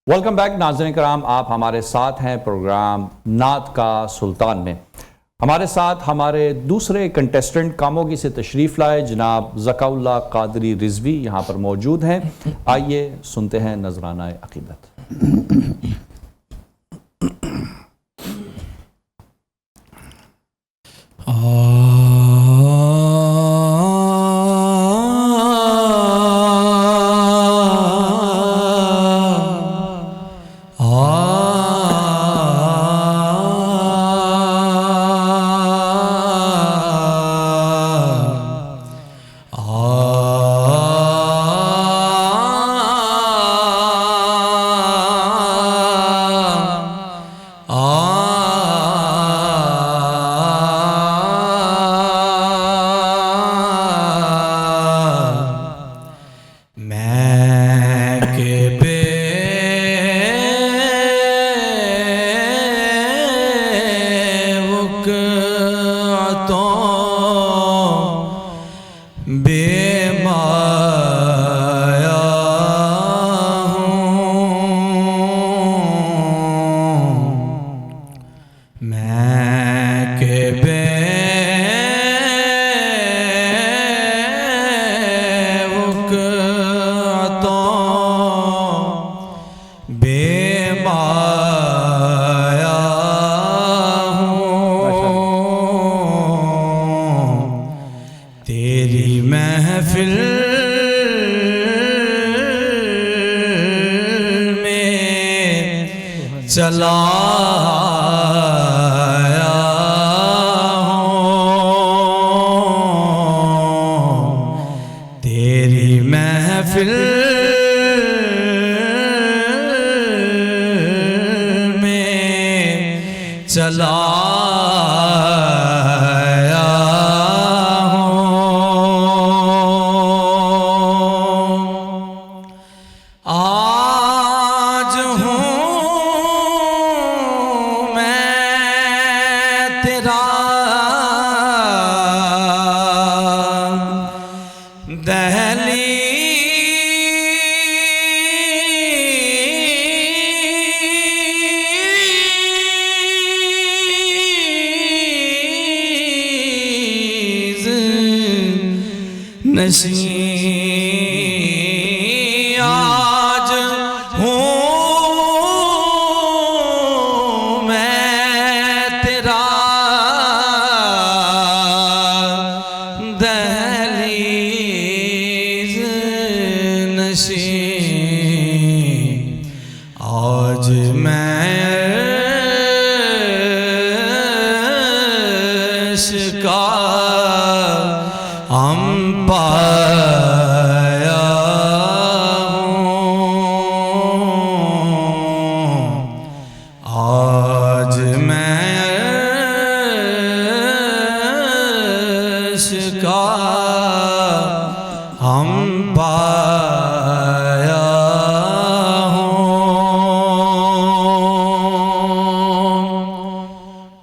Welcome back ناظرین کرام، آپ ہمارے ساتھ ہیں پروگرام نعت کا سلطان میں۔ ہمارے ساتھ ہمارے دوسرے کنٹیسٹنٹ کاموگی سے تشریف لائے جناب ذکاء اللہ قادری رضوی یہاں پر موجود ہیں۔ آئیے سنتے ہیں نذرانہ عقیدت۔ تیری محفل میں چلا آیا ہوں، تیری محفل میں چلا نشین آج ہوں میں تیرا دہلیز نشین، آج میں عشق کا ہم پایا ہوں، آج میں عشق کا ہم پایا ہوں،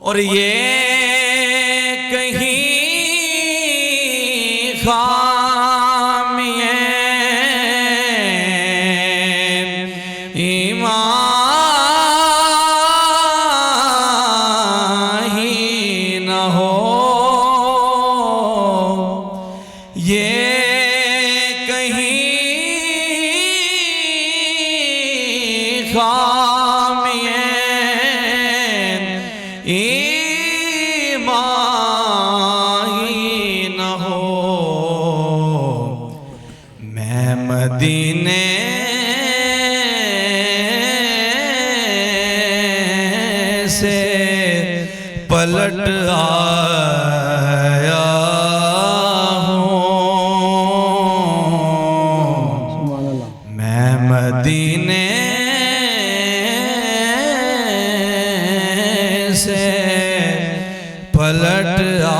اور یہ مدینے سے پلٹ آیا ہوں، میں مدینے سے پلٹ آیا۔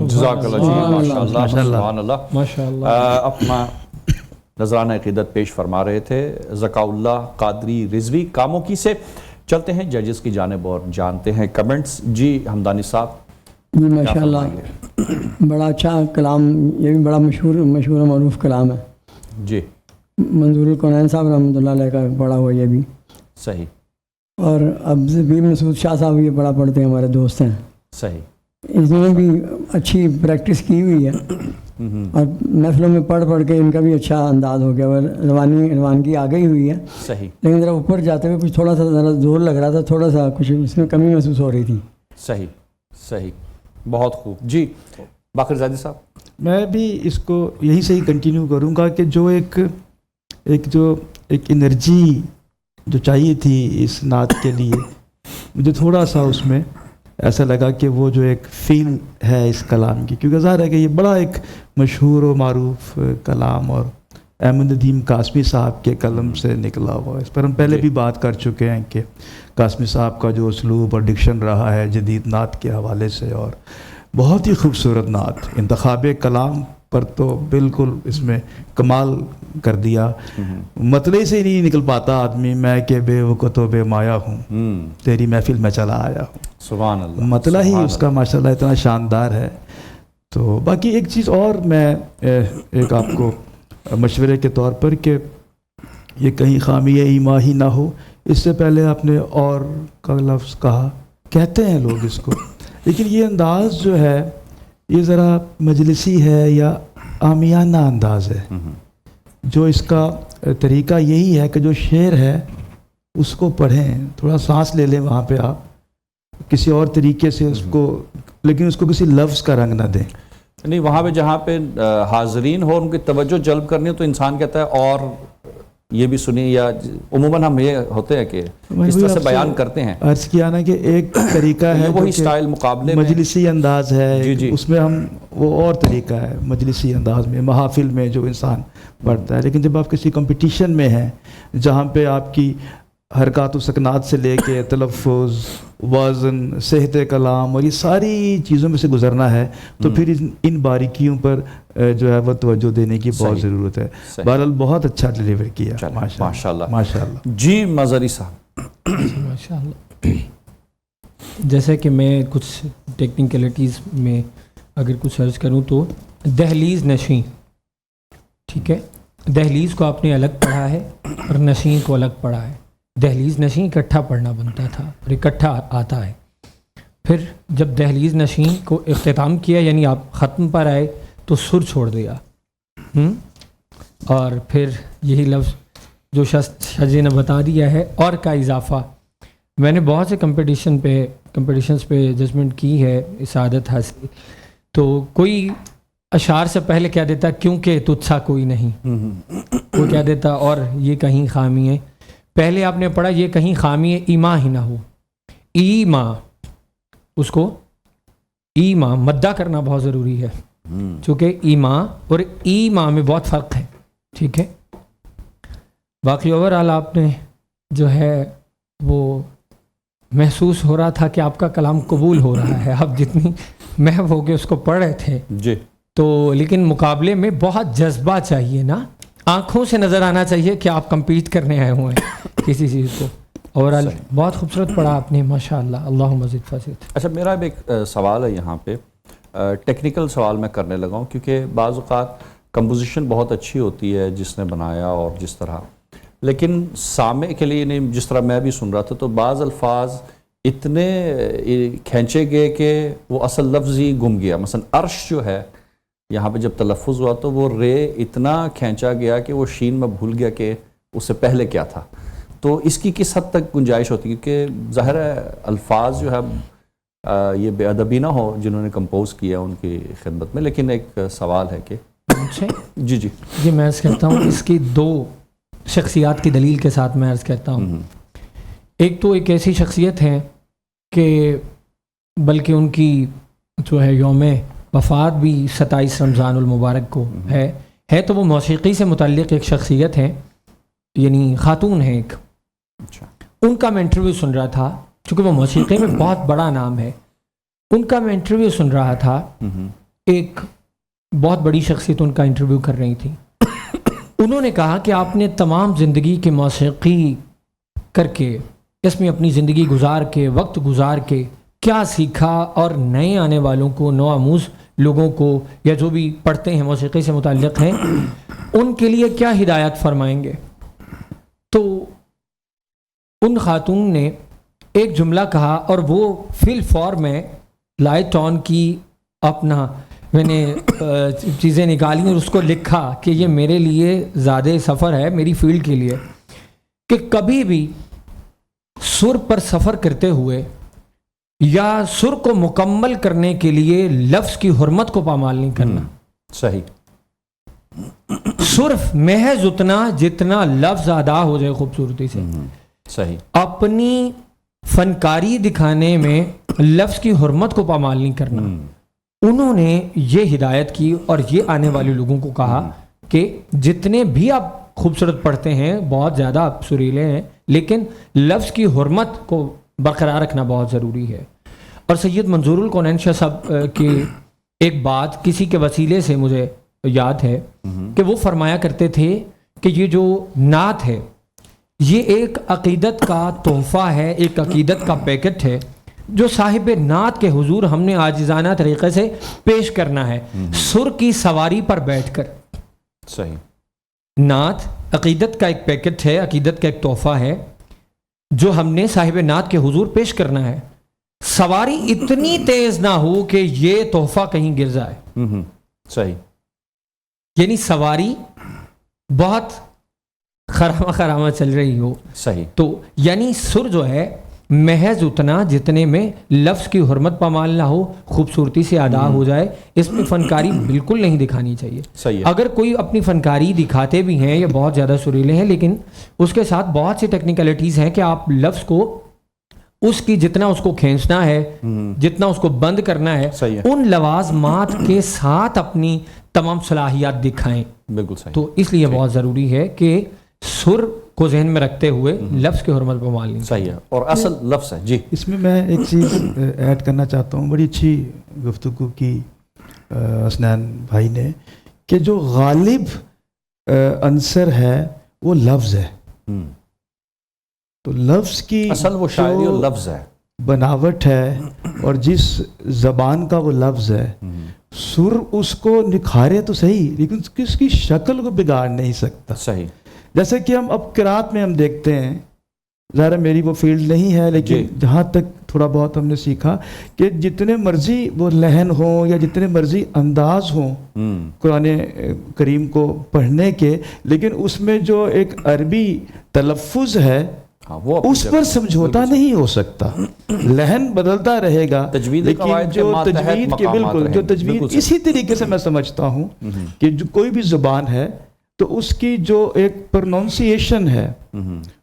جزاک اللہ جی، ماشاءاللہ سبحان اللہ ماشاءاللہ۔ اپنا نذرانہ عقیدت پیش فرما رہے تھے ذکاء اللہ قادری رضوی کاموکی سے۔ چلتے ہیں ججز کی جانب اور جانتے ہیں کمنٹس۔ جی حمدانی صاحب، ماشاءاللہ بڑا اچھا کلام، یہ بھی بڑا مشہور و معروف کلام ہے. جی. منظور الکونین صاحب رحمۃ اللہ علیہ کا پڑھا ہوا یہ بھی. صحیح. اور اب زبیر مسعود شاہ صاحب یہ بڑا پڑھتے ہیں، ہمارے دوست ہیں. صحیح. انہوں نے بھی اچھی پریکٹس کی ہوئی ہے اور محفلوں میں پڑھ کے ان کا بھی اچھا انداز ہو گیا اور روانگی آ گئی ہوئی ہے. صحیح. لیکن ذرا اوپر جاتے ہوئے کچھ تھوڑا سا ذرا زور لگ رہا تھا، تھوڑا سا کچھ اس میں کمی محسوس ہو رہی تھی. صحیح. صحیح. بہت خوب. جی باقر زادی صاحب. میں بھی اس کو یہی سے ہی کنٹینیو کروں گا کہ جو ایک انرجی جو چاہیے تھی اس نعت کے لیے، مجھے تھوڑا سا اس میں ایسا لگا کہ وہ جو ایک فیل ہے اس کلام کی، کیونکہ ظاہر ہے کہ یہ بڑا ایک مشہور و معروف کلام اور احمد ندیم قاسمی صاحب کے قلم سے نکلا ہوا ہے. اس پر ہم پہلے بھی بات کر چکے ہیں کہ قاسمی صاحب کا جو اسلوب اور ڈکشن رہا ہے جدید نعت کے حوالے سے، اور بہت ہی خوبصورت نعت. انتخاب کلام پر تو بالکل اس میں کمال کر دیا. مطلع سے ہی نہیں نکل پاتا آدمی، میں کہ بے وقت و بے مایا ہوں، تیری محفل میں چلا آیا ہوں. سبحان اللہ. مطلع ہی اس کا ماشاءاللہ اتنا شاندار ہے. تو باقی ایک چیز اور میں ایک آپ کو مشورے کے طور پر کہ یہ کہیں خامی ایما ہی نہ ہو، اس سے پہلے آپ نے اور کا لفظ کہا، کہتے ہیں لوگ اس کو، لیکن یہ انداز جو ہے یہ ذرا مجلسی ہے یا عامیانہ انداز ہے. جو اس کا طریقہ یہی ہے کہ جو شعر ہے اس کو پڑھیں، تھوڑا سانس لے لیں وہاں پہ آپ کسی اور طریقے سے اس کو، لیکن اس کو کسی لفظ کا رنگ نہ دیں. نہیں، وہاں پہ جہاں پہ حاضرین ہو ان کی توجہ جلب کرنی ہو تو انسان کہتا ہے اور یہ بھی سنیں، یا عموماً ہم یہ ہوتے ہیں کہ اس طرح سے بیان کرتے ہیں. عرض کیا نا کہ ایک طریقہ ہے وہی سٹائل مقابلے میں مجلسی انداز ہے. جی جی. اس میں ہم وہ اور طریقہ ہے مجلسی انداز میں محافل میں جو انسان پڑھتا ہے. لیکن جب آپ کسی کمپٹیشن میں ہیں جہاں پہ آپ کی حرکات و سکنات سے لے کے تلفظ، وزن، صحت کلام اور یہ ساری چیزوں میں سے گزرنا ہے، تو پھر ان باریکیوں پر جو ہے وہ توجہ دینے کی بہت ضرورت ہے. بہرحال بہت اچھا ڈیلیور کیا، ماشاءاللہ ماشاءاللہ. جی مظہری صاحب. ماشاءاللہ. جیسے کہ میں کچھ ٹیکنیکلٹیز میں اگر کچھ عرض کروں تو دہلیز نشیں، ٹھیک ہے، دہلیز کو آپ نے الگ پڑھا ہے اور نشیں کو الگ پڑھا ہے. دہلیز نشیں اکٹھا پڑھنا بنتا تھا اور اکٹھا آتا ہے. پھر جب دہلیز نشیں کو اختتام کیا، یعنی آپ ختم پر آئے تو سر چھوڑ دیا، اور پھر یہی لفظ جو شجی نے بتا دیا ہے اور کا اضافہ. میں نے بہت سے کمپٹیشنز پہ ججمنٹ کی ہے، سعادت حاصل، تو کوئی اشعار سے پہلے کیا دیتا کیونکہ تجھ سا کوئی نہیں، وہ کیا دیتا اور یہ کہیں خامی ہے. پہلے آپ نے پڑھا یہ کہیں خامی ایما ہی نہ ہو، ایما، اس کو ایما مدہ کرنا بہت ضروری ہے، چونکہ ایما اور ایما میں بہت فرق ہے، ٹھیک ہے. باقی اوورآل آپ نے جو ہے وہ محسوس ہو رہا تھا کہ آپ کا کلام قبول ہو رہا ہے. آپ جتنی محو ہو کے اس کو پڑھ رہے تھے جی، تو لیکن مقابلے میں بہت جذبہ چاہیے نا، آنکھوں سے نظر آنا چاہیے کہ آپ کمپیٹ کرنے آئے ہوئے ہیں کسی چیز کو. اوورآل بہت خوبصورت پڑھا آپ نے، ماشاءاللہ. اللہ مزید فضیلت. اچھا میرا بھی ایک سوال ہے یہاں پہ، ٹیکنیکل سوال میں کرنے لگا ہوں، کیونکہ بعض اوقات کمپوزیشن بہت اچھی ہوتی ہے جس نے بنایا اور جس طرح، لیکن سامع کے لیے نہیں، جس طرح میں بھی سن رہا تھا تو بعض الفاظ اتنے کھینچے گئے کہ وہ اصل لفظ ہی گم گیا. مثلا عرش جو ہے یہاں پہ جب تلفظ ہوا تو وہ رے اتنا کھینچا گیا کہ وہ شین میں بھول گیا کہ اس سے پہلے کیا تھا. تو اس کی کس حد تک گنجائش ہوتی ہے؟ کیونکہ ظاہر ہے الفاظ جو ہے یہ بے ادبی نہ ہو جنہوں نے کمپوز کیا ان کی خدمت میں، لیکن ایک سوال ہے کہ جی جی جی میں عرض کرتا ہوں، اس کی دو شخصیات کی دلیل کے ساتھ میں عرض کرتا ہوں. ایک تو ایک ایسی شخصیت ہے کہ بلکہ ان کی جو ہے یوم وفات بھی 27 رمضان المبارک کو ہے تو وہ موسیقی سے متعلق ایک شخصیت ہے، یعنی خاتون ہے ایک. ان کا میں انٹرویو سن رہا تھا، چونکہ وہ موسیقی میں بہت بڑا نام ہے. ان کا میں انٹرویو سن رہا تھا، ایک بہت بڑی شخصیت ان کا انٹرویو کر رہی تھی. انہوں نے کہا کہ آپ نے تمام زندگی کی موسیقی کر کے، اس میں اپنی زندگی گزار کے، وقت گزار کے کیا سیکھا اور نئے آنے والوں کو، نو آموز لوگوں کو یا جو بھی پڑھتے ہیں موسیقی سے متعلق ہیں ان کے لیے کیا ہدایت فرمائیں گے؟ تو ان خاتون نے ایک جملہ کہا اور وہ فی الفور میں لائٹ آن کی، اپنا میں نے چیزیں نکالی اور اس کو لکھا کہ یہ میرے لیے زیادہ سفر ہے میری فیلڈ کے لیے، کہ کبھی بھی سر پر سفر کرتے ہوئے یا سر کو مکمل کرنے کے لیے لفظ کی حرمت کو پامال نہیں کرنا. صحیح. صرف محض اتنا جتنا لفظ ادا ہو جائے خوبصورتی سے. صحیح. اپنی فنکاری دکھانے میں لفظ کی حرمت کو پامال نہیں کرنا. انہوں نے یہ ہدایت کی اور یہ آنے والے لوگوں کو کہا کہ جتنے بھی آپ خوبصورت پڑھتے ہیں، بہت زیادہ آپ سریلے ہیں، لیکن لفظ کی حرمت کو برقرار رکھنا بہت ضروری ہے. اور سید منظور الکونین شاہ صاحب کی ایک بات کسی کے وسیلے سے مجھے یاد ہے کہ وہ فرمایا کرتے تھے کہ یہ جو نعت ہے یہ ایک عقیدت کا تحفہ ہے، ایک عقیدت کا پیکٹ ہے جو صاحب نعت کے حضور ہم نے عاجزانہ طریقے سے پیش کرنا ہے، سر کی سواری پر بیٹھ کر. صحیح. نعت عقیدت کا ایک پیکٹ ہے، عقیدت کا ایک تحفہ ہے جو ہم نے صاحب نعت کے حضور پیش کرنا ہے. سواری اتنی تیز نہ ہو کہ یہ تحفہ کہیں گر جائے. صحیح. یعنی سواری بہت خرامہ چل رہی ہو. صحیح. تو یعنی سر جو ہے محض اتنا جتنے میں لفظ کی حرمت پامال نہ ہو، خوبصورتی سے ادا ہو جائے. اس میں فنکاری بالکل نہیں دکھانی چاہیے. صحیح. اگر کوئی اپنی فنکاری دکھاتے بھی ہیں یا بہت زیادہ سریلے ہیں، لیکن اس کے ساتھ بہت سی ٹیکنیکلٹیز ہیں کہ آپ لفظ کو اس کی جتنا اس کو کھینچنا ہے، جتنا اس کو بند کرنا ہے، ان لوازمات کے ساتھ اپنی تمام صلاحیات دکھائیں. بالکل صحیح. تو اس لیے بہت ضروری ہے کہ سر کو ذہن میں رکھتے ہوئے لفظ کی حرمت پہ مال نہیں. صحیح ہے، اور اصل لفظ ہے. جی اس میں میں ایک چیز ایڈ کرنا چاہتا ہوں. بڑی اچھی گفتگو کی حسنین بھائی نے کہ جو غالب عنصر ہے وہ لفظ ہے. تو لفظ کی اصل وہ شاعری اور لفظ ہے، بناوٹ ہے، اور جس زبان کا وہ لفظ ہے، سر اس کو نکھارے تو صحیح لیکن اس کی شکل کو بگاڑ نہیں سکتا. صحیح. جیسے کہ ہم اب قرات میں ہم دیکھتے ہیں، ظاہر میری وہ فیلڈ نہیں ہے لیکن جہاں تک تھوڑا بہت ہم نے سیکھا کہ جتنے مرضی وہ لحن ہوں یا جتنے مرضی انداز ہوں قرآن کریم کو پڑھنے کے، لیکن اس میں جو ایک عربی تلفظ ہے اس پر سمجھوتا نہیں ہو سکتا. لحن بدلتا رہے گا لیکن جو تجوید کے بالکل جو تجوید اسی طریقے سے میں سمجھتا ہوں کہ جو کوئی بھی زبان ہے تو اس کی جو ایک پروننسیشن ہے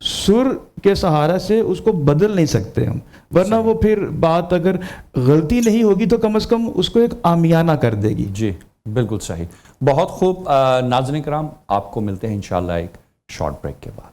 سر کے سہارا سے اس کو بدل نہیں سکتے ہم، ورنہ وہ پھر بات اگر غلطی نہیں ہوگی تو کم از کم اس کو ایک عامیانہ کر دے گی. جی بالکل صحیح. بہت خوب. ناظرین کرام، آپ کو ملتے ہیں انشاءاللہ ایک شارٹ بریک کے بعد.